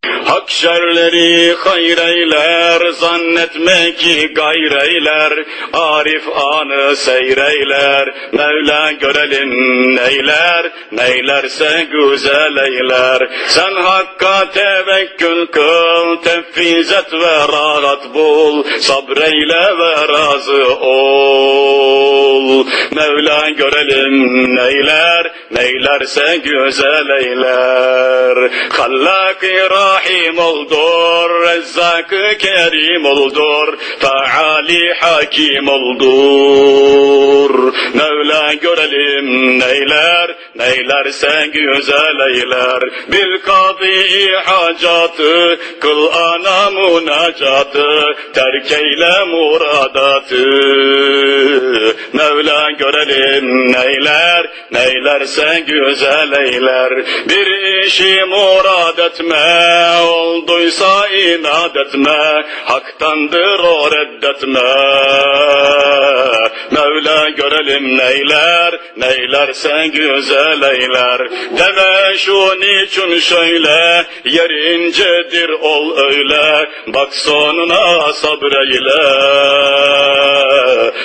Hak şerleri hayreyler, zannetme ki gayreyler, Arif anı seyreyler, Mevla görelim neyler, neylerse güzel eyler. Sen Hakk'a tevekkül kıl, tefviz et ve rahat bul, sabreyle ve razı ol. Mevla görelim neyler, neylerse güzel eyler. Hallak-ı Rahim oldur, Rezzak-ı Kerim oldur, Feali Hakim oldur. Mevla görelim neyler, neylerse güzel eyler. Bil kadı hacatı, kıl ana münacatı, terk eyle muradatı. Mevla görelim neyler, neylerse güzel eyler. Bir işi murad etme, olduysa inat etme, haktandır o reddetme. Mevla görelim neyler, neylerse güzel eyler. Deme şu niçin şöyle, yer incedir ol öyle, bak sonuna sabreyle.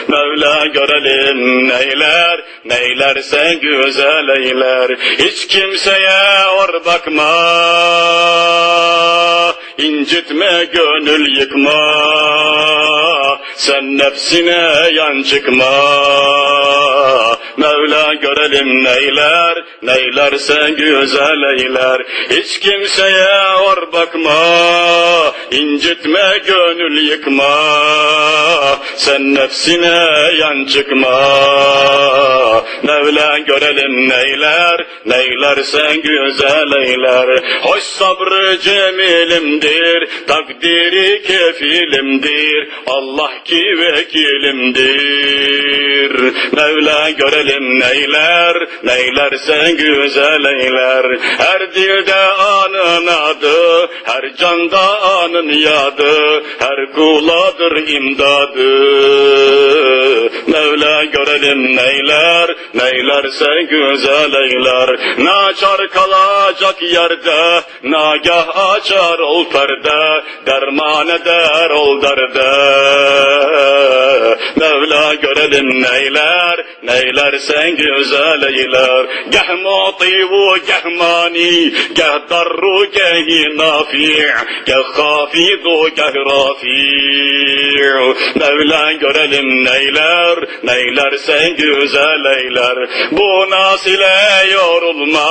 Mevla görelim neyler, neylerse güzel eyler. Hiç kimseye or bakma, incitme gönül yıkma, sen nefsine yan çıkma. Mevla görelim neyler, neylerse güzel eyler. Hiç kimseye or bakma, incitme gönül yıkma, sen nefsine yan çıkma. Mevla görelim neyler, neylerse güzel eyler. Hoş sabrı cemilimdir, takdiri kefilimdir, Allah ki vekilimdir. Mevla görelim neyler, neylerse güzel eyler. Her dilde anın adı, her canda anın yadı, her kuladır imdadı. Mevla görelim neyler, neylerse güzel eyler. Naçar kalacak yerde, nagah açar ol perde, derman eder ol derde. Mevla görelim neyler, neylerse güzel eyler. Geh mutivu geh mani, geh darru geh nafi', geh hafidu geh rafi'. Mevla görelim neyler, neylerse güzel eyler. Bu nasile yorulma,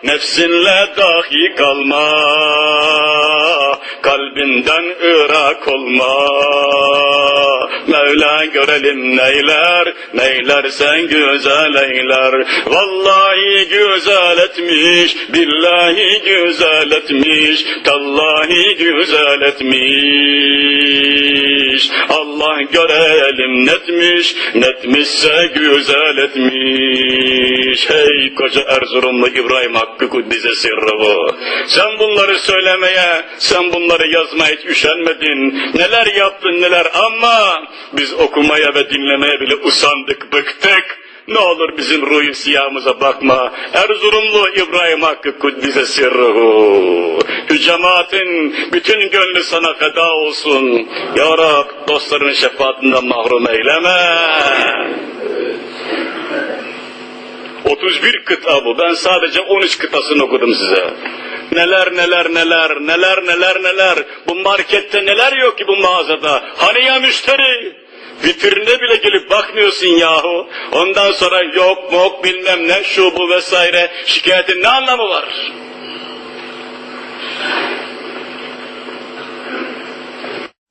nefsinle dahi kalma, kalbinden ırak olma. Mevla görelim neyler, neylersen güzel eyler. Vallahi güzel etmiş, billahi güzel etmiş, tallahi güzel etmiş. Allah görelim netmiş, netmişse güzel etmiş. Hey koca Erzurumlu İbrahim Hakkı Kuddise Sirruhu, sen bunları söylemeye, sen bunları yazmaya hiç üşenmedin. Neler yaptın neler, ama biz okumaya ve dinlemeye bile usandık, bıktık. Ne olur bizim ruh siyahımıza bakma. Erzurumlu İbrahim Hakkı Kuddise Sirruhu, cemaatin bütün gönlü sana feda olsun. Ya Rab, dostların şefaatinden mahrum eyleme. 31 kıta bu. Ben sadece 13 kıtasını okudum size. Neler neler neler, neler neler neler. Bu markette neler yok ki bu mağazada. Hani ya müşteri? Vitrine bile gelip bakmıyorsun yahu. Ondan sonra yok mok bilmem ne şu bu vesaire. Şikayetin ne anlamı var?